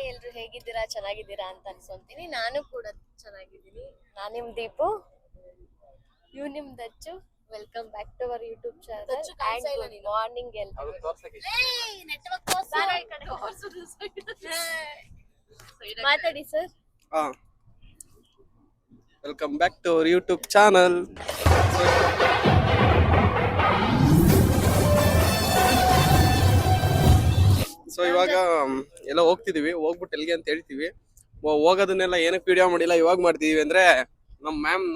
Hi ಎಲ್ರು ಹೇಗಿದ್ದೀರಾ ಚೆನ್ನಾಗಿದ್ದೀರಾ ಅಂತ ಅನ್ಕೊಂತೀನಿ ನಾನು ಕೂಡ ಚೆನ್ನಾಗಿದ್ದೀನಿ ನಾನು ನಿಮ್ ದೀಪು ಇವ್ ನಿಮ್ Dachchu welcome back to our YouTube channel morning ಎಲ್ರು ಮಾತಾಡಿ sir welcome back to our YouTube channel so ಇವಾಗ ಎಲ್ಲ ಹೋಗ್ತಿದೀವಿ ಹೋಗ್ಬಿಟ್ಟು ಎಲ್ಲಿಗೆ ಅಂತ ಹೇಳ್ತೀವಿ ಹೋಗೋದನ್ನೆಲ್ಲ ಏನಕ್ಕೆ ವಿಡಿಯೋ ಮಾಡಿಲ್ಲ ಇವಾಗ ಮಾಡ್ತಿದೀವಿ ಅಂದ್ರೆ ನಮ್ ಮ್ಯಾಮ್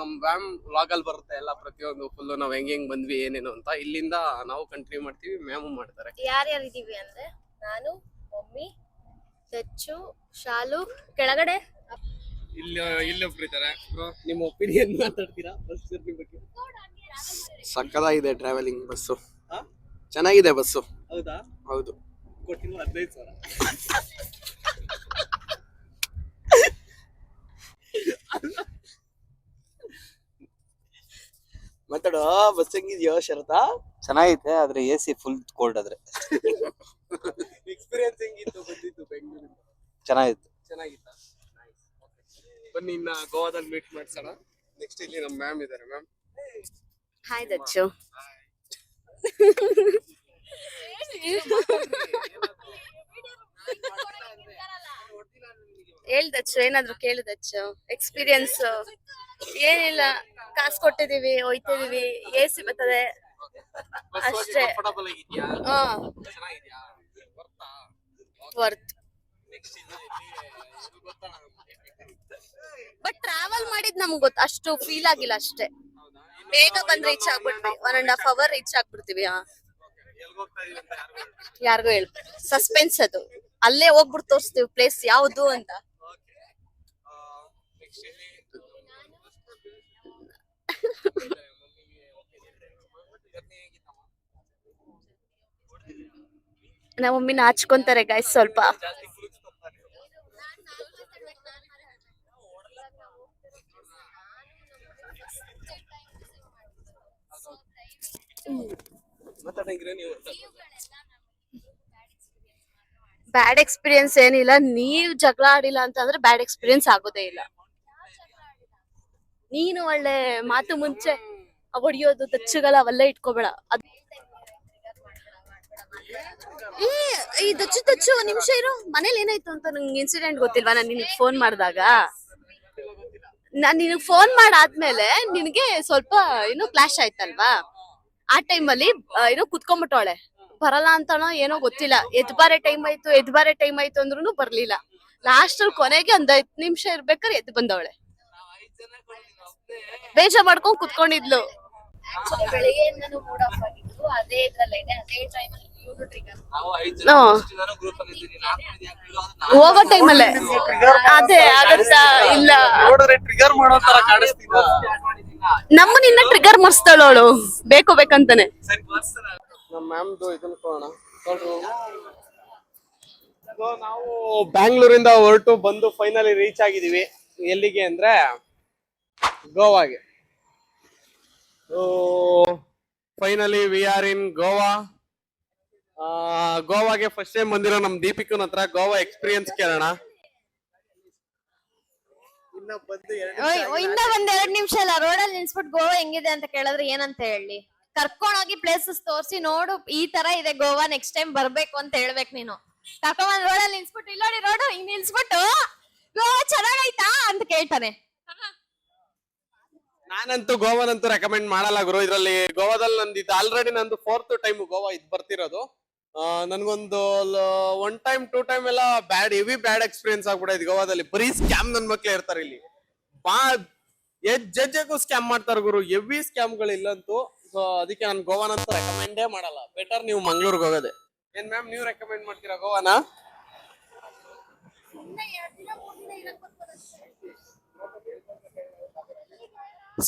ವ್ಲಾಗ್ ಅಲ್ಲಿ ಬರುತ್ತೆ ಎಲ್ಲ ಪ್ರತಿಯೊಂದು ಫುಲ್ ನಾವ್ ಹೆಂಗ್ ಬಂದ್ವಿ ಏನೇನು ಅಂತ ಇಲ್ಲಿಂದ ನಾವು ಕಂಟಿನ್ಯೂ ಮಾಡ್ತೀವಿ ಮ್ಯಾಮ್ ಮಾಡ್ತಾರೆ ಯಾರ್ಯಾರು ಇದೀವಿ ಅಂದ್ರೆ ನಾನು ಮಮ್ಮಿ ದಚ್ಚು ಶಾಲು ಕೆಳಗಡೆ ಇಲ್ಲೊಬ್ರು ಇದ್ದಾರೆ ನಿಮ್ಮ ಒಪಿನಿಯನ್ ಮಾತಾಡ್ತೀರಾ ಬಸ್ ಜರ್ನಿ ಬಗ್ಗೆ ಸಕ್ಕದಾಗಿದೆ ಟ್ರಾವೆಲಿಂಗ್ ಬಸ್ಸು ಚೆನ್ನಾಗಿದೆ ಬಸ್ಸು ಹೌದಾ ಹೌದು ಕೊಟ್ಟಿಲ್ಲ 15,000 ಮಾತಾಡೋ ಬಸ್ ಹೆಂಗಿದ್ಯೋ ಶರತಾ ಚೆನ್ನಾಗೈತೆ ಆದ್ರೆ AC ಫುಲ್ ಕೋಲ್ಡ್ ಆದ್ರೆ ಎಕ್ಸ್ಪೀರಿಯನ್ಸ್ ಹೆಂಗಿತ್ತು ಬಂದಿದ್ದು ಬೆಂಗಳೂರಿಂದ ಚೆನ್ನಾಗಿತ್ತಾ ಬನ್ನಿ ಇನ್ನ ಗೋವಾದಲ್ಲಿ ಮೀಟ್ ಮಾಡ್ಸೋಣ ನೆಕ್ಸ್ಟ್ ಇಲ್ಲಿ ನಮ್ಮ ಮ್ಯಾಮ್ ಇದಾರೆ ಮ್ಯಾಮ್ ಹಾಯ್ ದಚ್ಚು ಹೇಳ್ದಚ್ಚು ಏನಾದ್ರು ಕೇಳಿದಚ್ಚು ಎಕ್ಸ್ಪೀರಿಯನ್ಸ್ ಏನಿಲ್ಲ ಕಾಸು ಕೊಟ್ಟಿದೀವಿ ಹೋಯ್ತಿದೀವಿ AC ಬರ್ತದೆ ಅಷ್ಟೇ ವರ್ತ್ ಬಟ್ ಟ್ರಾವೆಲ್ ಮಾಡಿದ್ ನಮ್ಗೆ ಗೊತ್ತ ಅಷ್ಟು ಫೀಲ್ ಆಗಿಲ್ಲ ಅಷ್ಟೇ ಬೇಗ ಬಂದ್ ರೀಚ್ ಆಗ್ಬಿಡ್ತೀವಿ 1.5 hour ರೀಚ್ ಆಗ್ಬಿಡ್ತೀವಿ ಯಾರಿಗೂ ಹೇಳ ಸಸ್ಪೆನ್ಸ್ ಅದು ಅಲ್ಲೇ ಹೋಗ್ಬಿಟ್ಟು ತೋರಿಸ್ತೀವಿ ಪ್ಲೇಸ್ ಯಾವ್ದು ಅಂತ ನಮ್ಮ ಮಮ್ಮಿ ನಾಚ್ಕೊಂತಾರೆ ಗಾಯ್ಸ್ ಸ್ವಲ್ಪ ಬ್ಯಾಡ್ ಎಕ್ಸ್ಪೀರಿಯನ್ಸ್ ಏನಿಲ್ಲ ನೀವ್ ಜಗಳ ಆಡಿಲ್ಲ ಅಂತಂದ್ರೆ ಬ್ಯಾಡ್ ಎಕ್ಸ್ಪೀರಿಯನ್ಸ್ ಆಗೋದೇ ಇಲ್ಲ ನೀನು ಒಳ್ಳೆ ಮಾತು ಮುಂಚೆ ಹೊಡಿಯೋದು ದಚ್ಚುಗಳ ಅವೆಲ್ಲ ಇಟ್ಕೋಬೇಡ ಈ ದಚ್ಚು ನಿಮಿಷ ಇರೋ ಮನೇಲಿ ಏನಾಯ್ತು ಅಂತ ನಂಗೆ ಇನ್ಸಿಡೆಂಟ್ ಗೊತ್ತಿಲ್ವಾ ನಾನು ನಿನಗೆ ಫೋನ್ ಮಾಡಿದಾಗ ನಾನ್ ನಿನಗ್ ಫೋನ್ ಮಾಡಾದ್ಮೇಲೆ ನಿನಗೆ ಸ್ವಲ್ಪ ಏನೋ ಕ್ಲಾಶ್ ಆಯ್ತಲ್ವಾ ಆ ಟೈಮಲ್ಲಿ ಏನೋ ಕುತ್ಕೊಂಡ್ಬಿಟ್ಟವಳೆ ಬರಲ್ಲ ಅಂತಾನೋ ಏನೋ ಗೊತ್ತಿಲ್ಲ ಎದ್ಬಾರೆ ಟೈಮ್ ಆಯ್ತು ಅಂದ್ರೂ ಬರ್ಲಿಲ್ಲ ಲಾಸ್ಟ್ ಅಲ್ಲಿ ಕೊನೆಗೆ ಒಂದ್ 5 ನಿಮಿಷ ಇರ್ಬೇಕಾದ್ರೆ ಎದ್ದು ಬಂದವಳೆ ಬೇಜಾರ್ ಮಾಡ್ಕೊಂಡ್ ಕುತ್ಕೊಂಡಿದ್ಲು ಬೆಳಿಗ್ಗೆಯಿಂದನೂ ಮೂಡ್ ಆಫ್ ಆಗಿತ್ತು ಅದೇ ಇದ್ರಲ್ಲೇ ಅದೇ ಟೈಮಲ್ಲಿ ಹೋಗೋ ಟೈಮಲ್ಲೇ ಅದೇ ಆಗತ್ತಾ ಇಲ್ಲ ಟ್ರಿಗರ್ ಮಾಡೋ ತರ ಕಾಣಿಸ್ತಿದ್ದ ನಮ್ಮನ್ನ ಇನ್ನ ಟ್ರಿಗರ್ ಮಾಡಿಸ್ತಾಳವಳು ಬೇಕಂತಾನೆ ನಮ್ಮ ಮ್ಯಾಮ್ದು ಇದನ್ನ ಕೊಡೋಣ ನಾವು ಬ್ಯಾಂಗ್ಳೂರಿಂದ ಹೊರಟು ಬಂದು ಫೈನಲಿ ರೀಚ್ ಆಗಿದೀವಿ ಎಲ್ಲಿಗೆ ಅಂದ್ರೆ ಗೋವಾಗೆ finally we are in Goa ಗೋವಾಗೆ ಫಸ್ಟ್ ಟೈಮ್ ಬಂದಿರೋ ನಮ್ ದೀಪಿಕನ್ ಹತ್ರ ಗೋವಾ ಎಕ್ಸ್ಪೀರಿಯನ್ಸ್ ಕೇಳೋಣ ಇನ್ನ ಒಂದ್ 2 ನಿಮಿಷ ಅಲ್ಲ ರೋಡಲ್ಲಿ ನಿಲ್ಸ್ಬಿಟ್ಟು ಗೋವಾ ಹೆಂಗಿದೆ ಅಂತ ಕೇಳಿದ್ರೆ ಏನಂತ ಹೇಳಿ ಕರ್ಕೊಂಡೋಗಿ ಪ್ಲೇಸಸ್ ತೋರಿಸಿ ನೋಡು ಈ ತರ ಇದೆ ಗೋವಾ ನೆಕ್ಸ್ಟ್ ಟೈಮ್ ಬರ್ಬೇಕು ಅಂತ ಹೇಳ್ಬೇಕು ನೀನು ಕರ್ಕೊಂಡ್ ರೋಡಲ್ಲಿ ನಿಲ್ಸ್ಬಿಟ್ಟು ಇಲ್ಲ ನೋಡಿ ರೋಡ್ ಹಿಂಗ್ ನಿಲ್ಸ್ಬಿಟ್ಟು ಗೋವಾ ಚೆನ್ನಾಗೈತಾ ಅಂತ ಕೇಳ್ತಾನೆ ನಾನಂತೂ ಗೋವಾನಂತೂ ರೆಕಮೆಂಡ್ ಮಾಡಲ್ಲ ಗುರು ಇದ್ರಲ್ಲಿ ಗೋವಾದಲ್ಲಿ ನಂದು ಆಲ್ರೆಡಿ ನಂದು 4th ಟೈಮ್ ಗೋವಾ ಬರ್ತಿರೋದು ನನ್ಗೊಂದು 1 time 2 time ಎಲ್ಲ ಹೆವಿ ಬ್ಯಾಡ್ ಎಕ್ಸ್ಪೀರಿಯನ್ಸ್ ಆಗ್ಬಿಡೈತಿ ಗೋವಾದಲ್ಲಿ ಬರೀ ಸ್ಕ್ಯಾಮ್ ನನ್ ಮಕ್ಳೇ ಇರ್ತಾರೆ ಇಲ್ಲಿ ಜಜ್ಜಕ್ಕೂ ಸ್ಕ್ಯಾಮ್ ಮಾಡ್ತಾರ ಗುರು ಹೆವಿ ಸ್ಕ್ಯಾಮ್ಗಳು ಇಲ್ಲಂತೂ ಸೊ ಅದಕ್ಕೆ ನಾನು ಗೋವಾನಂತೂ ರೆಕಮೆಂಡೇ ಮಾಡಲ್ಲ ಬೆಟರ್ ನೀವು ಮಂಗ್ಳೂರ್ಗೆ ಹೋಗೋದೆ ಏನ್ ಮ್ಯಾಮ್ ನೀವು ರೆಕಮೆಂಡ್ ಮಾಡ್ತೀರಾ ಗೋವಾನ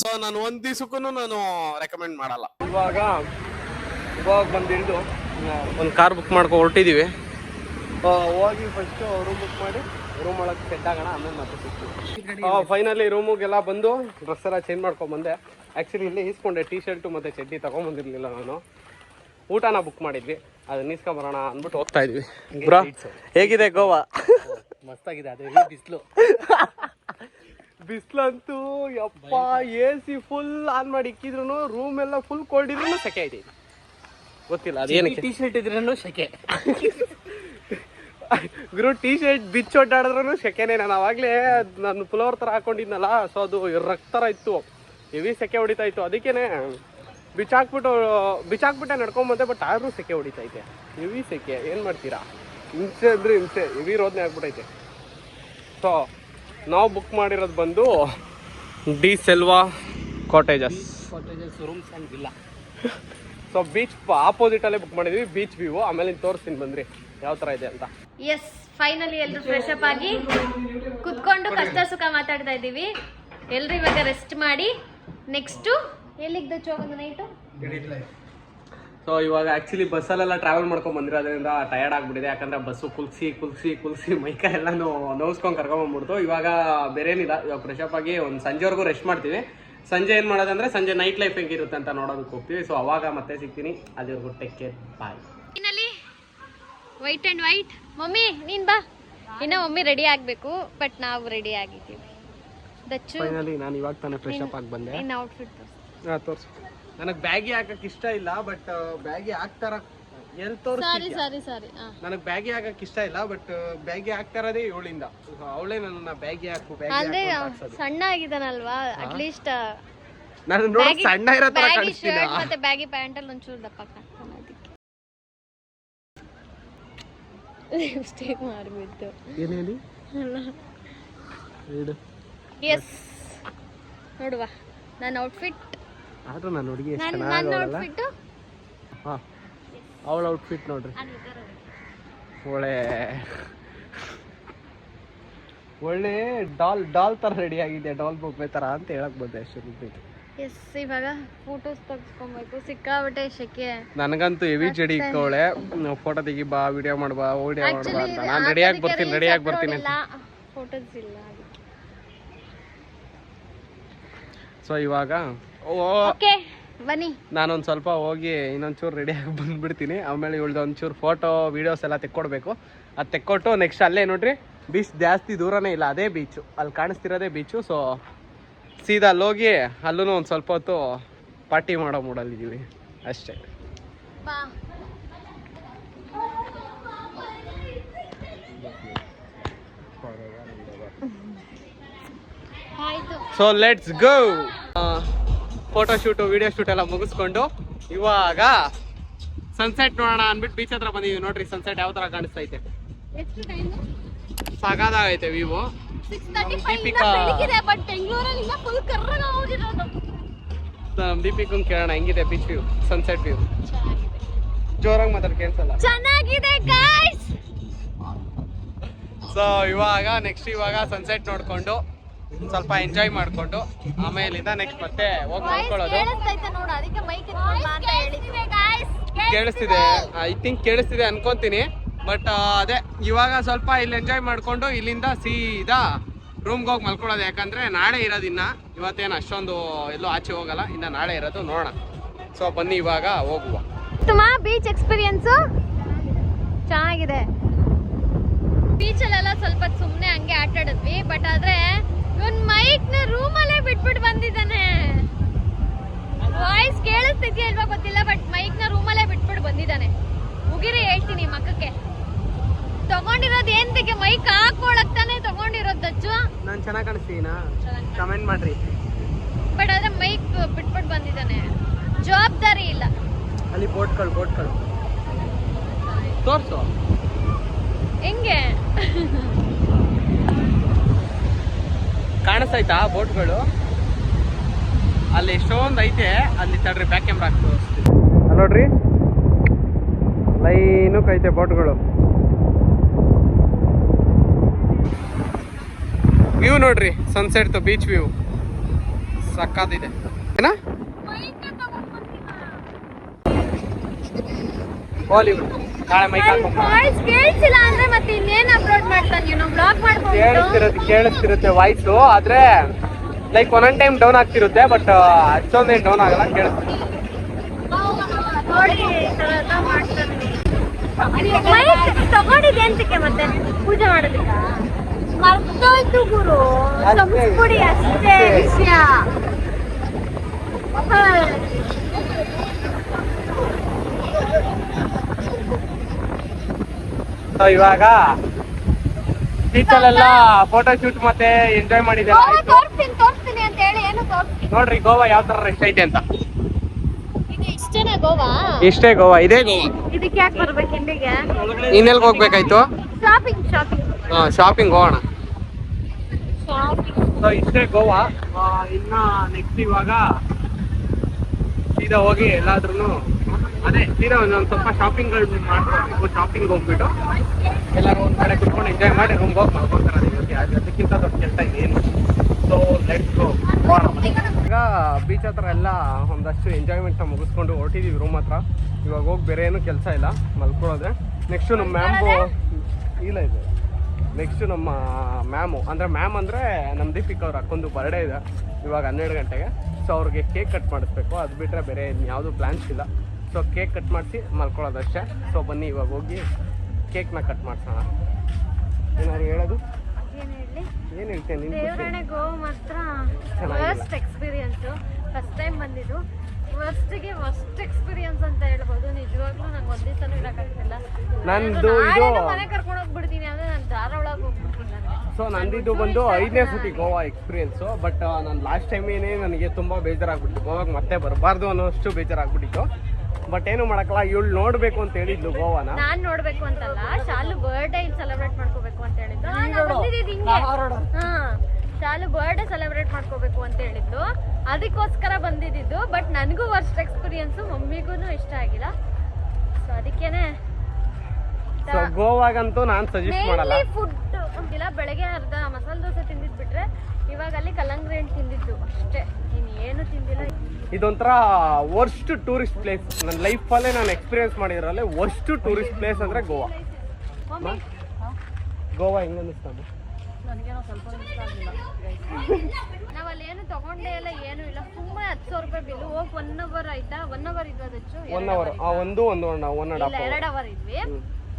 ಸೊ ನಾನು ಒಂದ್ ದಿವಸಕ್ಕೂ ನಾನು ರೆಕಮೆಂಡ್ ಮಾಡಲ್ಲ ಇವಾಗ ಬಂದಿದ್ದು ಒಂದು ಕಾರ್ ಬುಕ್ ಮಾಡ್ಕೊಂಡು ಹೊರಟಿದೀವಿ ಹೋಗಿ ಫಸ್ಟ್ ರೂಮ್ ಬುಕ್ ಮಾಡಿ ರೂಮ್ ಒಳಗೆ ಸೆಟ್ ಆಗೋಣ ಆಮೇಲೆ ಮತ್ತೆ ಸಿಗ್ತೀವಿ ಫೈನಲಿ ರೂಮಿಗೆಲ್ಲ ಬಂದು ಡ್ರೆಸ್ ಎಲ್ಲ ಚೇಂಜ್ ಮಾಡ್ಕೊಂಡ್ ಬಂದೆ ಆಕ್ಚುಲಿ ಇಲ್ಲಿ ಈಸ್ಕೊಂಡೆ ಟೀ ಶರ್ಟು ಮತ್ತೆ ಚಡ್ಡಿ ತಗೊಂಡ್ಬಂದಿರ್ಲಿಲ್ಲ ನಾನು ಊಟನ ಬುಕ್ ಮಾಡಿದ್ವಿ ಅದನ್ನ ಈಸ್ಕೊಂಬರೋಣ ಅಂದ್ಬಿಟ್ಟು ಹೋಗ್ತಾ ಇದ್ವಿ ಬ್ರೋ ಹೇಗಿದೆ ಗೋವಾ ಮಸ್ತಾಗಿದೆ ಅದೇ ಬಿಸಿಲು ಬಿಸಿಲಂತೂ ಯಪ್ಪ AC ಫುಲ್ ಆನ್ ಮಾಡಿ ಇಕ್ಕಿದ್ರು ರೂಮ್ ಎಲ್ಲ ಫುಲ್ ಕೋಲ್ಡ್ ಇದ್ರೂ ಸೆಕೆ ಐತೆ ಗೊತ್ತಿಲ್ಲ ಅದೇನಕ್ಕೆ ಟೀ ಶರ್ಟ್ ಇದ್ರೂ ಶೆಕೆ ಗುರು ಟೀ ಶರ್ಟ್ ಬಿಚ್ಚೊಡ್ಡಾಡಿದ್ರು ಸೆಕೆನೆ. ನಾನು ಅವಾಗಲೇ ನಾನು ಪುಲೋರ್ ಥರ ಹಾಕೊಂಡಿದ್ನಲ್ಲ, ಸೊ ಅದು ರಕ್ತರ ಇತ್ತು, ಹೆವಿ ಸೆಕೆ ಹೊಡಿತಾ ಇತ್ತು. ಅದಕ್ಕೇನೆ ಬಿಚ್ಚಾಕ್ಬಿಟ್ಟೆ ನಡ್ಕೊಂಬಂದೆ, ಬಟ್ ಆದ್ರೂ ಸೆಕೆ ಹೊಡಿತೈತೆ, ಹೆವಿ ಸೆಕೆ. ಏನು ಮಾಡ್ತೀರಾ, ಹಿಂಸೆ ಅಂದರೆ ಹಿಂಸೆ, ಹೆವಿ ರೋದನೆ ಆಗ್ಬಿಟ್ಟೈತೆ. ಸೊ ನಾವು ಬುಕ್ ಮಾಡಿರೋದು ಬಂದು the Selva cottages rooms and villa. So beach ಆಪೋಸಿಟಲ್ಲೇ ಬುಕ್ ಮಾಡಿದ್ವಿ, ಬೀಚ್ ವ್ಯೂ. ಆಮೇಲೆ ತೋರಿಸ್ತೀನಿ ಬನ್ನಿರಿ ಯಾವ ಥರ ಇದೆ ಅಂತ. ಎಸ್, ಫೈನಲಿ ಎಲ್ರು ಫ್ರೆಶ್ ಅಪ್ ಆಗಿ ಕುತ್ಕೊಂಡು ಕಷ್ಟ ಸುಖ ಮಾತಾಡ್ತಾ ಇದ್ದೀವಿ. ಎಲ್ರು ಇವಾಗ ರೆಸ್ಟ್ ಮಾಡಿ ನೆಕ್ಸ್ಟು ಎಲ್ಲಿಗೆ ಹೋಗೋದು ನೈಟು. ಸೊ ಇವಾಗ ಆ್ಯಕ್ಚುಲಿ ಬಸ್ಸಲ್ಲೆಲ್ಲ ಟ್ರಾವೆಲ್ ಮಾಡ್ಕೊಂಡು ಬಂದಿರೋದ್ರಿಂದ ಟಯರ್ಡ್ ಆಗಿಬಿಟ್ಟಿದೆ. ಯಾಕಂದರೆ ಬಸ್ಸು ಕುಲ್ಸಿ ಮೈಕೈ ಎಲ್ಲ ನೋವ್ಸ್ಕೊಂಡು ಕರ್ಕೊಂಬಂದ್ಬಿಡ್ತು. ಇವಾಗ ಬೇರೇನಿಲ್ಲ, ಇವಾಗ ಫ್ರೆಶ್ ಅಪ್ ಆಗಿ ಒಂದು ಸಂಜೆವರೆಗೂ ರೆಸ್ಟ್ ಮಾಡ್ತೀವಿ. ಸಂಜೆ ಏನು ಮಾಡೋದಂದರೆ ಸಂಜೆ ನೈಟ್ ಲೈಫ್ ಹೆಂಗಿರುತ್ತೆ ಅಂತ ನೋಡೋದಕ್ಕೆ ಹೋಗ್ತೀವಿ. ಸೊ ಅವಾಗ ಮತ್ತೆ ಸಿಗ್ತೀನಿ. ಅಲ್ಲಿವರೆಗೂ take care, bye. Finally white and white. Mummy ನೀನು ಬಾ, ಇನ್ನು ಮಮ್ಮಿ ರೆಡಿ ಆಗಬೇಕು, ಬಟ್ ನಾವು ರೆಡಿ ಆಗಿದ್ದೀವಿ. ದಚ್ಚು ಫೈನಲಿ ನಾನು ಇವಾಗ ತಾನೇ ಫ್ರೆಶ್ ಅಪ್ ಆಗಿ ಬಂದೆ. ಇನ್ನು ಔಟ್ಫಿಟ್ ತೋರಿಸು. ನನಗೆ ಬ್ಯಾಗಿ ಹಾಕಕ್ಕೆ ಇಷ್ಟ ಇಲ್ಲ, ಬಟ್ ಬ್ಯಾಗಿ ಹಾಕ್ತಾರ ಎಲ್ಲಿ ಸಾರಿ ನನಗೆ ಬ್ಯಾಗಿ ಹಾಕಕ್ಕೆ ಇಷ್ಟ ಇಲ್ಲ, ಬಟ್ ಬ್ಯಾಗಿ ಹಾಕ್ತಾರದೇ ಇವಳಿಂದ. ಅವಳೇ ನನ್ನ ಬ್ಯಾಗಿ ಹಾಕು ಅಂದ್ರೆ ಸಣ್ಣ ಆಗಿದಾನಲ್ವಾ, ಅಟ್ಲೀಸ್ಟ್ ನಾನು ನೋಡಿ ಸಣ್ಣ ಇರೋ ತರ ಕಾಣಿಸ್ತೀನಿ. ಮತ್ತೆ ಬ್ಯಾಗಿ ಪ್ಯಾಂಟ್ ಅಲ್ಲಿ ಒಂಚೂರು ದಪ್ಪ ಕಾಣ್ತಾನೆ, ಅದಕ್ಕೆ ಮಿಸ್ಟೇಕ್ ಮಾಡ್ಬಿಟ್ಟು. ಏನೇಳಿ ಎಸ್, ನೋಡುವ ನನ್ನ ಔಟ್ಫಿಟ್. ಆದ್ರೂ ನಾನು ಹುಡುಗಿ ಎಷ್ಟು ನನ್ನ ಚೆನ್ನಾಗಿ ಔಟ್ಫಿಟ್. ಹಾ, ಅವಳ ಔಟ್ಫಿಟ್ ನೋಡ್ರಿ, ಒಳ್ಳೆ ಡಾಲ್ ತರ ರೆಡಿ ಆಗಿದೆ, ಡಾಲ್ ಬೊಬ್ಬೆ ತರ ಅಂತ ಹೇಳಕ್ ಬಂದೆ ಅಷ್ಟೇ. ಎಸ್, ಇವಾಗ ಫೋಟೋಸ್ ತೆಗೆಸ್ಕೊಬೇಕು, ಸಿಕ್ಕಾಬಟ್ಟೆ ಶೆಕೆ. ನನಗಂತೂ ಹೆವಿ ಜಡಿ ಇಕ್ಕವಳೆ, ಫೋಟೋ ತೆಗಿ ಬಾ, ವಿಡಿಯೋ ಮಾಡ್ಬಾ ಅಂತ. ನಾನು ರೆಡಿಯಾಗಿ ಬರ್ತೀನಿ ಅಂತ. ಫೋಟೋಸ್ ಇಲ್ಲ. ಸೊ ಇವಾಗ ಓಕೆ ಬನ್ನಿ, ನಾನೊಂದು ಸ್ವಲ್ಪ ಹೋಗಿ ಇನ್ನೊಂಚೂರು ರೆಡಿಯಾಗಿ ಬಂದ್ಬಿಡ್ತೀನಿ. ಆಮೇಲೆ ಇವಳ್ದು ಒಂಚೂರು ಫೋಟೋ ವೀಡಿಯೋಸ್ ಎಲ್ಲ ತೆಕ್ಕೊಡ್ಬೇಕು. ಅದು ತೆಕ್ಕೊಟ್ಟು ನೆಕ್ಸ್ಟ್ ಅಲ್ಲೇ ನೋಡ್ರಿ, ಬೀಚ್ ಜಾಸ್ತಿ ದೂರನೇ ಇಲ್ಲ, ಅದೇ ಬೀಚು, ಅಲ್ಲಿ ಕಾಣಿಸ್ತಿರೋದೇ ಬೀಚು. ಸೊ ಸೀದಾ ಅಲ್ಲೋಗಿ ಅಲ್ಲೂ ಒಂದು ಸ್ವಲ್ಪ ಹೊತ್ತು ಪಾರ್ಟಿ ಮಾಡೋ ಮೂಡಲ್ಲಿದ್ದೀವಿ ಅಷ್ಟೇ. So let's go. Photo shoot video shoot ಎಲ್ಲ ಮುಗಿಸ್ಕೊಂಡು ಇವಾಗ ಸನ್ಸೆಟ್ ನೋಡೋಣ ಅಂದ್ಬಿಟ್ಟು ಬೀಚ್ ಹತ್ರ ಬಂದಿದ್ದೀವಿ. ನೋಡ್ರಿ ಸನ್ಸೆಟ್ ಯಾವ ತರ ಕಾಣಿಸ್ತೈತೆ, ಸಾಕಾಗೈತೆ ವ್ಯೂ. ದೀಪಿಕನ್ ಕೇಳೋಣ ಹೆಂಗಿದೆ ಬೀಚ್ ವ್ಯೂ, ಸನ್ಸೆಟ್ ವ್ಯೂ. ಜೋರಾಗಿ ಮಾತಾಡ್ ಕೇಳಿಸಲ್ಲ. ಚೆನ್ನಾಗಿದೆ ಗೈಸ್. ಸೊ ಇವಾಗ ಸನ್ಸೆಟ್ ನೋಡ್ಕೊಂಡು ಸ್ವಲ್ಪ ಎಂಜಾಯ್ ಮಾಡ್ಕೊಂಡು ಆಮೇಲಿಂದ ನೆಕ್ಸ್ಟ್ ಮತ್ತೆ ಹೋಗಿ ಮಾಡ್ಕೊಳ್ಳೋದು. ಕೇಳಿಸ್ತಿದೆ, ಐ ಥಿಂಕ್ ಕೇಳಿಸ್ತಿದೆ ಅನ್ಕೊಂತೀನಿ. ಬಟ್ ಅದೇ ಇವಾಗ ಸ್ವಲ್ಪ ಇಲ್ಲಿ ಎಂಜಾಯ್ ಮಾಡ್ಕೊಂಡು ಇಲ್ಲಿಂದ ಸೀದಾ ರೂಮ್ಗೆ ಹೋಗಿ ಮಲ್ಕೊಳ್ಳೋದು. ಯಾಕಂದ್ರೆ ನಾಳೆ ಇರೋದಿನ್ನ, ಇವತ್ತೇನು ಅಷ್ಟೊಂದು ಎಲ್ಲೂ ಆಚೆ ಹೋಗಲ್ಲ, ಇನ್ನು ನಾಳೆ ಇರೋದು ನೋಡೋಣ. ಸೊ ಬನ್ನಿ ಇವಾಗ ಹೋಗುವ. ತುಂಬಾ ಬೀಚ್ ಎಕ್ಸ್ಪೀರಿಯನ್ಸು ಚೆನ್ನಾಗಿದೆ. ಬೀಚಲ್ಲೆಲ್ಲ ಸ್ವಲ್ಪ ಸುಮ್ಮನೆ ಹಂಗೆ ಆಟ ಆಡಿದ್ವಿ, ಬಟ್ ಆದ್ರೆ ಇವನ್ ಮೈಕ್ ನ ರೂಮಲ್ಲೇ ಬಿಟ್ಬಿಟ್ಟು ಬಂದಿದ್ದಾನೆ. ವಾಯ್ಸ್ ಕೇಳಿಸ್ತಿದ್ಯಾ ಇಲ್ವಾ ಗೊತ್ತಿಲ್ಲ, ಬಟ್ ಮೈಕ್ ನ ರೂಮಲ್ಲೇ ಬಿಟ್ಬಿಟ್ಟು ಬಂದಿದ್ದಾನೆ. ಮುಗಿರಿ ಹೇಳ್ತೀನಿ ಮಕ್ಕಕ್ಕೆ. ತಗೊಂಡಿರೋದು ಏಂತಕ್ಕೆ, ಮೈಕ್ ಹಾಕೊಳಕ್ ತಾನೇ ತಗೊಂಡಿರೋದು ದಚ್ಚು. ನಾನು ಚೆನ್ನಾಗಿ ಕಾಣಿಸ್ತೀನಾ, ಕಮೆಂಟ್ ಮಾಡ್ರಿ. ಬಟ್ ಆದ್ರೆ ಮೈಕ್ ಬಿಟ್ಬಿಟ್ಟು ಬಂದಿದ್ದಾನೆ, ಜವಾಬ್ದಾರಿ ಇಲ್ಲ. ಅಲ್ಲಿ ಬೋಟ್ಗಳು ತೋರ್ಸು ಹೆಂಗೆ ಕಾಣಿಸ್ತಾಯ್ತಾ ಬೋಟ್ಗಳು. ಅಲ್ಲಿ ಎಷ್ಟೊಂದು ಐತೆ, ಅಲ್ಲಿ ತಡ್ರಿ ಬ್ಯಾಕ್ ಕ್ಯಾಮ್ರಾ ಹಾಕಿ ತೋರಿಸ್ತೀವಿ. ನೋಡ್ರಿ ಲೈನಕ್ಕೆ ಐತೆ ಬೋಟ್ಗಳು. ವ್ಯೂ ನೋಡ್ರಿ, ಸನ್ಸೆಟ್ ಬೀಚ್ ವ್ಯೂ ಸಕ್ಕತ್ತಿದೆ ಏನಾ. ಬಾಲಿವುಡ್ ನಾಳೆ ಮೈಕ್ ವಾಯ್ಸ್ ಕೇಳಿಸಿಲ್ಲ ಅಂದ್ರೆ ಮತ್ತೆ ಇನ್ನೇನ್ ಅಪ್ಲೋಡ್ ಮಾಡ್ತಾನೆ, ನೀವು ಬ್ಲಾಗ್ ಮಾಡ್ಕೊಂಡು. ಕೇಳಿಸ್ತಿರುತ್ತೆ ವಾಯ್ಸು, ಆದ್ರೆ ಲೈಕ್ ಒಂದೊಂದು ಟೈಮ್ ಡೌನ್ ಆಗ್ತಿರುತ್ತೆ, ಬಟ್ ಅಷ್ಟೊಂದೇನು ಡೌನ್ ಆಗಲ್ಲ, ಕೇಳಿಸ್ತಿರುತ್ತೆ. ಮೈಕ್ ತಗೊಂಡಿದ್ದೆ ಅಂತಕ್ಕೆ ಮತ್ತೆ ಪೂಜೆ ಮಾಡೋದಕ್ಕೆ ಆಯ್ತು ಗುರು ಸಂಸ್ಕುಡಿ ಅಷ್ಟೇ ವಿಷಯ. ಸೊ ಇವಾಗ ಬೀಚಲ್ಲೆಲ್ಲ ಫೋಟೋ ಶೂಟ್ ಮತ್ತೆ ಎಂಜಾಯ್ ಮಾಡಿದೆ. ತೋರಿಸ್ತೀನಿ ಅಂತ ಹೇಳಿ ಏನು ತೋರಿಸ್ತೀನಿ. ನೋಡ್ರಿ ಗೋವಾ ಯಾವ ತರ ರೆಸ್ಟ್ ಐತೆ ಅಂತ. ಇದು ಇಷ್ಟೇನಾ ಗೋವಾ? ಇಷ್ಟೇ ಗೋವಾ, ಇದೇ ಗೋವಾ. ಇದಕ್ಕೆ ಯಾಕೆ ಬರ್ಬೇಕು ಇಲ್ಲಿಗೆ? ಇನ್ನೆಲ್ಗೆ ಹೋಗ್ಬೇಕಾಯ್ತು? ಶಾಪಿಂಗ್ ಶಾಪಿಂಗ್ ಹೋಗೋಣ. ಶಾಪಿಂಗ್. ಸೊ ಇಷ್ಟೇ ಗೋವಾ. ಇನ್ನ ನೆಕ್ಸ್ಟ್ ಇವಾಗ ಸೀದಾ ಹೋಗಿ ಎಲ್ಲಾದ್ರೂ ಅದೇ ಸೀದಾ ಒಂದೊಂದು ಸ್ವಲ್ಪ ಶಾಪಿಂಗ್ಗಳು ಮಾಡ್ಕೊಬೇಕು. ಶಾಪಿಂಗ್ ಹೋಗ್ಬಿಟ್ಟು ಎಲ್ಲರೂ ಒಂದ್ ಕಡೆ ಕುತ್ಕೊಂಡು ಎಂಜಾಯ್ ಮಾಡಿ ರೂಮ್ಗೆ ಹೋಗಿ ಮಾಡ್ಕೊತಾರೆ. ಇವತ್ತು ಅದಕ್ಕಿಂತ ದೊಡ್ಡ ಕೆಲಸ ಏನು. ಸೊ ಲೆಟ್ಸ್ ಗೋ. ಈಗ ಬೀಚ್ ಹತ್ರ ಎಲ್ಲ ಒಂದಷ್ಟು ಎಂಜಾಯ್ಮೆಂಟ್ನ ಮುಗಿಸ್ಕೊಂಡು ಹೊರಟಿದೀವಿ ರೂಮ್ ಹತ್ರ. ಇವಾಗ ಹೋಗಿ ಬೇರೆ ಏನು ಕೆಲಸ ಇಲ್ಲ, ಮಲ್ಕೊಳ್ಳೋದೆ. ನೆಕ್ಸ್ಟು ನಮ್ಮ ಮ್ಯಾಮ್ಗೂ ಇಲ್ಲ ಇದೆ. ನೆಕ್ಸ್ಟು ನಮ್ಮ ಮ್ಯಾಮ್ ಅಂದರೆ ನಮ್ಮ ದೀಪಿಕ್ ಅವ್ರ ಅಕ್ಕೊಂದು ಬರ್ಡೇ ಇದೆ ಇವಾಗ 12 ಗಂಟೆಗೆ. ಸೊ ಅವ್ರಿಗೆ ಕೇಕ್ ಕಟ್ ಮಾಡಿಸ್ಬೇಕು. ಅದು ಬಿಟ್ಟರೆ ಬೇರೆ ಯಾವುದೂ ಪ್ಲ್ಯಾನ್ಸ್ ಇಲ್ಲ. ಸೊ ಕೇಕ್ ಕಟ್ ಮಾಡಿಸಿ ಮಲ್ಕೊಳ್ಳೋದಷ್ಟೇ. ಸೊ ಬನ್ನಿ ಇವಾಗ ಹೋಗಿ ಕೇಕ್ನ ಕಟ್ ಮಾಡಿಸೋಣ. ಏನಾದ್ರು ಹೇಳೋದು? ಏನು ಹೇಳ್ತೇನೆ? ದೇವರಾಣೆ ಗೋವಾ ಮಾತ್ರ ವರ್ಸ್ಟ್ ಎಕ್ಸ್ಪೀರಿಯನ್ಸು. ಫಸ್ಟ್ ಟೈಮ್ ಬಂದಿದ್ದು ವರ್ಸ್ಟ್ ಎಕ್ಸ್ಪೀರಿಯನ್ಸ್ ಅಂತ ಹೇಳ್ಬೋದು. ನಿಜವಾಗ್ಲೂ ನಂಗೆ ಒಂದೇ ಸಲ ಇಡಕ್ಕಾಗ್ತಿಲ್ಲ. ನಂದು ಇದು ಮನೆ ಕರ್ಕೊಂಡು ಹೋಗ್ಬಿಡ್ತೀನಿ ಅಂದ್ರೆ ನಾನು ದಾರ ಒಳಗೆ ಹೋಗ್ಬಿಡ್ತೀನಿ. ಸೊ ನಂದಿದ್ದು ಬಂದು 5ನೇ ಸತಿ ಗೋವಾ ಎಕ್ಸ್ಪೀರಿಯನ್ಸು. ಬಟ್ ನಾನು ಲಾಸ್ಟ್ ಟೈಮೇನೆ ನನಗೆ ತುಂಬ ಬೇಜಾರಾಗ್ಬಿಟ್ಟಿತ್ತು. ಗೋವಾಗೆ ಮತ್ತೆ ಬರಬಾರ್ದು ಅನ್ನೋಷ್ಟು ಬೇಜಾರಾಗ್ಬಿಟ್ಟಿತ್ತು. ಬಟ್ ಏನು ಮಾಡಕ್ಕಲ್ಲ, ಇವಳು ನೋಡ್ಬೇಕು ಅಂತ ಹೇಳಿದ್ಲು ಗೋವಾನ. ನಾನ್ ನೋಡ್ಬೇಕು ಅಂತಲ್ಲ, ಶಾಲು ಬರ್ಡೇ ಇಲ್ಲಿ ಸೆಲೆಬ್ರೇಟ್ ಮಾಡ್ಕೋಬೇಕು ಅಂತ ಹೇಳಿದ್ದು. ಶಾಲು ಬರ್ಡೇ ಸೆಲೆಬ್ರೇಟ್ ಮಾಡ್ಕೋಬೇಕು ಅಂತ ಹೇಳಿದ್ಲು. ಅದಕ್ಕೋಸ್ಕರ ಬಂದಿದ್ದು. ಬಟ್ ನನಗೂ ವರ್ಸ್ಟ್ ಎಕ್ಸ್ಪೀರಿಯನ್ಸು, ಮಮ್ಮಿಗೂ ಇಷ್ಟ ಆಗಿಲ್ಲ. ಸೊ ಅದಕ್ಕೇನೆ ಸೊ ಗೋವಾಗಂತೂ ನಾನು ಸಜೆಸ್ಟ್ ಮಾಡಲ್ಲ. ಫುಡ್ ಇಲ್ಲ, ಬೆಳಗ್ಗೆ ಅರ್ಧ ಮಸಾಲೆ ದೋಸೆ ತಿಂದಿದ್ ಬಿಟ್ರೆ ಇವಾಗ ಅಲ್ಲಿ ಕಲ್ಲಂಗಡಿ ಹಣ್ಣು ತಿಂದಿದ್ದು ಅಷ್ಟೇ, ಏನು ತಿಂದಿಲ್ಲ. ಇದೊಂಥರ ವರ್ಸ್ಟ್ ಟೂರಿಸ್ಟ್ ಪ್ಲೇಸ್. ನನ್ನ ಲೈಫಲ್ಲೇ ನಾನು ಎಕ್ಸ್ಪೀರಿಯನ್ಸ್ ಮಾಡಿದ್ರಲ್ಲಿ ವರ್ಸ್ಟ್ ಟೂರಿಸ್ಟ್ ಪ್ಲೇಸ್ ಅಂದರೆ ಗೋವಾ. ಗೋವಾ ಹೆಂಗೆ ಅನ್ನಿಸ್ತಾನೆ? ನನಗೇನೋ ಸ್ವಲ್ಪ ಇಷ್ಟ ಆಗಿಲ್ಲ. ನಾವು ಅಲ್ಲಿ ಏನು ತಗೊಂಡೇ ಇಲ್ಲ, ಏನು ಇಲ್ಲ. ಸುಮ್ಮನೆ 10,000 ರೂಪಾಯಿ ಬಿಲ್ಲು. ಹೋಗಿ 1 hour ಆಯ್ತಾ? 1 hour ಇದ್ವಿ. ಅದಚ್ಚು 1 hour, 2 hour ಇದ್ವಿ.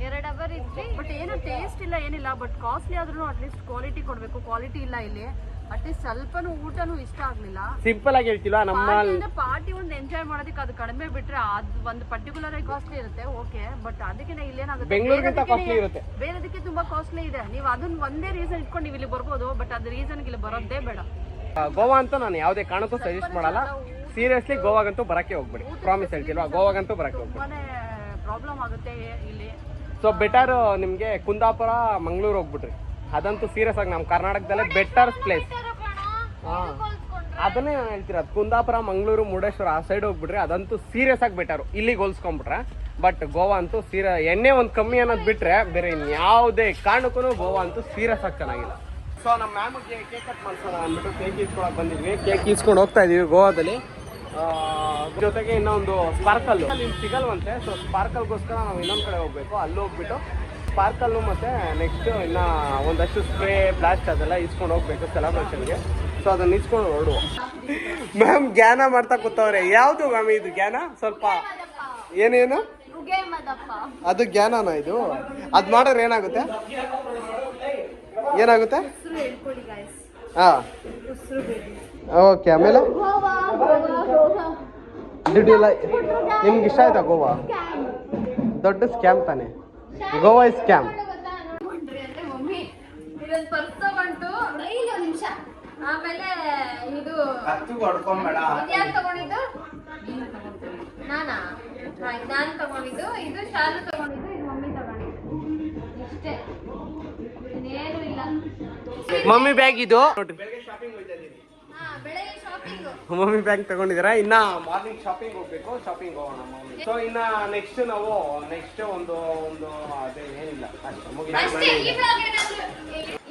2 hour ಇದ್ವಿ. ಬಟ್ ಏನು ಟೇಸ್ಟ್ ಇಲ್ಲ, ಏನಿಲ್ಲ. ಬಟ್ ಕಾಸ್ಟ್ಲಿ ಆದ್ರೂ ಅಟ್ಲೀಸ್ಟ್ ಕ್ವಾಲಿಟಿ ಕೊಡ್ಬೇಕು. ಕ್ವಾಲಿಟಿ ಇಲ್ಲ ಇಲ್ಲಿ. ಅಟ್ಲೀಸ್ಟ್ ಸ್ವಲ್ಪನೂ ಊಟನೂ ಇಷ್ಟ ಆಗ್ಲಿಲ್ಲ. ಸಿಂಪಲ್ ಆಗಿ ಹೇಳ್ತಿಲ್ಲ, ನಮ್ಮ ಪಾರ್ಟಿ ಒಂದು ಎಂಜಾಯ್ ಮಾಡೋದಕ್ಕೆ ಅದು ಕಡಿಮೆ ಬಿಟ್ರೆ ಅದು ಒಂದು ಪರ್ಟಿಕ್ಯುಲರ್ ಆಗಿ ಕಾಸ್ಟ್ಲಿ ಇರುತ್ತೆ. ಓಕೆ, ಬಟ್ ಅದಕ್ಕೆ ಇಲ್ಲೇನಾಗುತ್ತೆ, ಬೆಂಗಳೂರಿಗಿಂತ ಕಾಸ್ಟ್ಲಿ ಇರುತ್ತೆ. ಬೇರೆದಕ್ಕೆ ತುಂಬಾ ಕಾಸ್ಟ್ಲಿ ಇದೆ. ನೀವು ಅದನ್ನ ಒಂದೇ ರೀಸನ್ ಇಟ್ಕೊಂಡು ನೀವು ಇಲ್ಲಿ ಬರ್ಬೋದು. ಬಟ್ ಅದ್ ರೀಸನ್ ಇಲ್ಲಿ ಬರೋದೇ ಬೇಡ. ಗೋವಾ ಅಂತ ನಾನು ಯಾವುದೇ ಕಾರಣಕ್ಕೂ ಸಜೆಸ್ಟ್ ಮಾಡಲ್ಲ. ಸೀರಿಯಸ್ಲಿ ಗೋವಾಗಂತೂ ಬರಕ್ಕೆ ಹೋಗ್ಬೇಡಿ. ಪ್ರಾಮಿಸ್ ಹೇಳ್ತಿಲ್ವಾ, ಗೋವಾಗಂತೂ ಬರಕ್ಕೆ ಹೋಗ್ಬೇಡಿ. ತುಂಬಾನೇ ಪ್ರಾಬ್ಲಮ್ ಆಗುತ್ತೆ ಇಲ್ಲಿ. ಸೊ ಬೆಟರ್ ನಿಮಗೆ ಕುಂದಾಪುರ, ಮಂಗಳೂರು ಹೋಗ್ಬಿಟ್ರಿ. ಅದಂತೂ ಸೀರಿಯಸ್ ಆಗಿ ನಮ್ಮ ಕರ್ನಾಟಕದಲ್ಲೇ ಬೆಟರ್ ಪ್ಲೇಸ್. ಅದನ್ನೇ ನಾನು ಹೇಳ್ತಿರೋದು. ಕುಂದಾಪುರ, ಮಂಗಳೂರು, ಮುರುಡೇಶ್ವರ ಆ ಸೈಡ್ ಹೋಗ್ಬಿಟ್ರೆ ಅದಂತೂ ಸೀರಿಯಸ್ ಆಗಿ ಬೆಟರು ಇಲ್ಲಿಗೆ ಹೋಲ್ಸ್ಕೊಂಡ್ಬಿಟ್ರೆ. ಬಟ್ ಗೋವಾ ಅಂತೂ ಎಣ್ಣೆ ಒಂದು ಕಮ್ಮಿ ಅನ್ನೋದು ಬಿಟ್ರೆ ಬೇರೆ ಇನ್ಯಾವುದೇ ಕಾರಣಕ್ಕೂ ಗೋವಾ ಅಂತೂ ಸೀರಿಯಸ್ ಆಗಿ ಚೆನ್ನಾಗಿಲ್ಲ. ಸೊ ನಮ್ಮ ಮ್ಯಾಮಿಗೆ ಕೇಕ್ ಕಟ್ ಮಾಡ್ಸೋಣ ಅಂದ್ಬಿಟ್ಟು ಕೇಕ್ ಇಸ್ಕೊಳಕ್ಕೆ ಬಂದಿದ್ವಿ. ಕೇಕ್ ಇಸ್ಕೊಂಡು ಹೋಗ್ತಾ ಇದೀವಿ ಗೋವಾದಲ್ಲಿ. ಜೊತೆಗೆ ಇನ್ನೊಂದು ಸ್ಪಾರ್ಕಲ್ಲು ಅಲ್ಲಿ ಸಿಗಲ್ವಂತೆ. ಸೊ ಸ್ಪಾರ್ಕಲ್ಗೋಸ್ಕರ ನಾವು ಇನ್ನೊಂದು ಕಡೆ ಹೋಗ್ಬೇಕು. ಅಲ್ಲಿ ಹೋಗ್ಬಿಟ್ಟು ಸ್ಪಾರ್ಕಲ್ಲು ಮತ್ತು ನೆಕ್ಸ್ಟ್ ಇನ್ನು ಒಂದಷ್ಟು ಸ್ಪ್ರೇ, ಬ್ಲಾಸ್ಟ್ ಅದೆಲ್ಲ ಇಸ್ಕೊಂಡು ಹೋಗ್ಬೇಕು ಸೆಲೆಬ್ರೇಷನ್ಗೆ. ಸೊ ಅದನ್ನ ಇಸ್ಕೊಂಡು ಹೊರಡುವ. ಮ್ಯಾಮ್ ಜ್ಞಾನ ಮಾಡ್ತಾ ಕೂತವ್ರೆ. ಯಾವುದು ಮ್ಯಾಮ್ ಇದು ಜ್ಞಾನ? ಸ್ವಲ್ಪ ಏನೇನು ಅದು ಜ್ಞಾನನ ಇದು? ಅದು ಮಾಡಿದ್ರೆ ಏನಾಗುತ್ತೆ? ಏನಾಗುತ್ತೆ? ಹಾಂ, ಓಕೆ. ಆಮೇಲೆ ದುಡ್ಡಿಲ್ಲ. ನಿಮ್ಗೆ ಇಷ್ಟ ಆಯ್ತಾ ಗೋವಾ? ದೊಡ್ಡ ಸ್ಕ್ಯಾಮ್ ತಾನೆ ಗೋವಾ. Is scam. ಆಮೇಲೆ ಇದು ಯಾರು ತಗೊಂಡಿದ್ದು? ನಾನಾ? ನಾನು ತಗೊಂಡಿದ್ದು. ಇದು ಶಾಲು ತಗೊಂಡಿದ್ದು. ಇದು ಮಮ್ಮಿ ತಗೊಂಡಿದ್ದು. ಇಷ್ಟೇ, ಇನ್ನೇನು ಇಲ್ಲ. ಮಮ್ಮಿ ಬ್ಯಾಗ್ ಇದು. ಬೆಳಗ್ಗೆ ಶಾಪಿಂಗ್. ಮಮ್ಮಿ ಬ್ಯಾಗ್ ತಗೊಂಡಿದ್ದೀರಾ? ಇನ್ನ ಮಾರ್ನಿಂಗ್ ಶಾಪಿಂಗ್ ಹೋಗ್ಬೇಕು. ಶಾಪಿಂಗ್ ಹೋಗೋಣ ಮಮ್ಮಿ. ಸೊ ಇನ್ನ ನೆಕ್ಸ್ಟ್ ನಾವು ಒಂದು ಅದೇ ಏನಿಲ್ಲ ಅಷ್ಟೇ.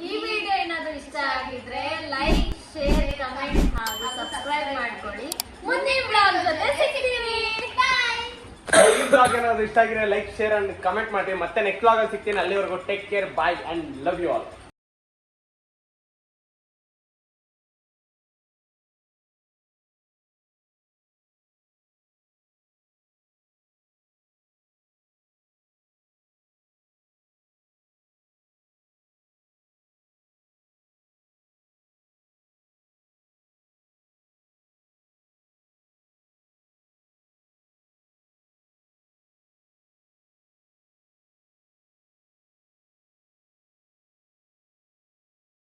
ಈ ವಿಡಿಯೋ ಏನಾದ್ರು ಇಷ್ಟ ಆಗಿದ್ರೆ ಲೈಕ್, ಶೇರ್, ಕಮೆಂಟ್ ಹಾಗೂ ಸಬ್ಸ್ಕ್ರೈಬ್ ಮಾಡ್ಕೊಳ್ಳಿ. ಮುಂದಿನ ಬ್ಲಾಗ್ ಜೊತೆ ಸಿಗ್ತೀವಿ. ಈ ಬ್ಲಾಗ್ ಏನಾದ್ರು ಇಷ್ಟ ಆಗಿದ್ರೆ ಲೈಕ್, ಶೇರ್ ಅಂಡ್ ಕಮೆಂಟ್ ಮಾಡಿ. ಮತ್ತೆ ನೆಕ್ಸ್ಟ್ ಬ್ಲಾಗ್ ಅಲ್ಲಿ ಸಿಗ್ತೀನಿ. ಅಲ್ಲಿವರೆಗೂ take care, bye and love you all.